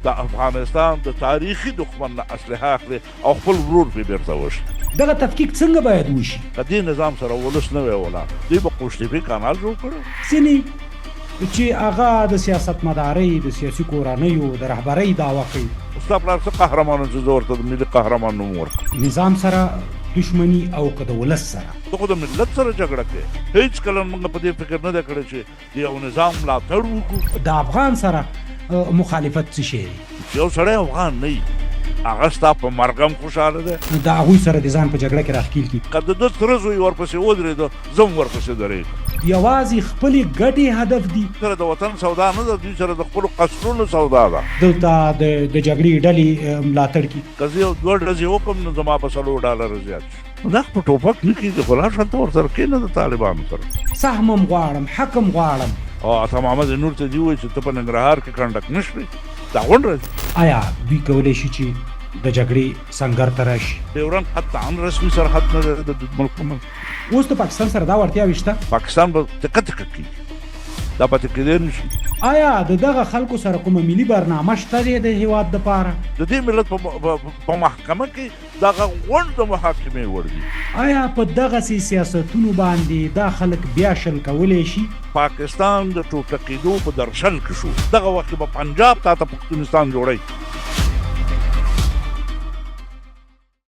د افغانستان د تاریخي دښمن نه اسلحه اخلي او خپل ورور پرې بیرته وشي. دغه تفکیک څنګه باید وشي؟ که دې نظام سره ولس نه وی ولاړ دوی به قوشتېپې کانال جوړ کړی. ځینې چې هغه د سیاستمدارۍ د سیاسي کورنیو د رهبرۍ دعوه کوي ستا پلار څه قهرمان چې زه ورته د ملي قهرمان نوم ورکړم. نظام سره دشمني او که د ولس سره ته خو د ملت سره جګړه کوې. هېڅ کله موږ په دې فکر نه دی کړی چې د یو نظام ملاتړ وکړو. د افغان سره مخالفت څه شی دی؟ چې یو سړی افغان نه وي هغه ستا په مرګ هم خوشحاله دی. د هغوی سره د ځان په جګړه کې راښکېل کړي. که د ده تره زوی ورپسې ودرېده زه هم ورپسې درېږم. یوازې خپلې ګټې هدف دي. سره د وطن سودا نه ده دوی سره د خپلو قصرونو سودا ده. دلته د جګړې ډلې ملاتړ کړي. که زه یو 2 ډزې وکړم نو زما به $100 زیات شي. دا په ټوپک نه کېږي خو لاړ شه ته ورسره کښېنه د طالبانو سره. سهم هم غواړم، حق هم غواړم. او عطا محمد نور ته دي ووایي چې ته په ننګرهار کې کنډک نه شوې دا غونډ راځي. آیا دوی کولی شي چې د جګړې سنګر ته راشي؟ ډیورنډ خط ته هم رسمي سرحد نه دی د ملک په منځ. اوس د پاکستان سره دا وړتیاوې شته؟ پاکستان به تکه تکه کېږي دا پاتې کېدی نه شي. آیا د دغه خلکو سره کومه ملي برنامه شته دی د هېواد دپاره؟ د دې ملت په محکمه کې دغه غونډ د محاکمې وړ دي. آیا په دغسې سیاستونو باندې دا خلک بیا شل کولی شي؟ پاکستان د ټوټه کېدو په درشل کې شو. دغه وخت به پنجاب تا ته پښتونستان جوړی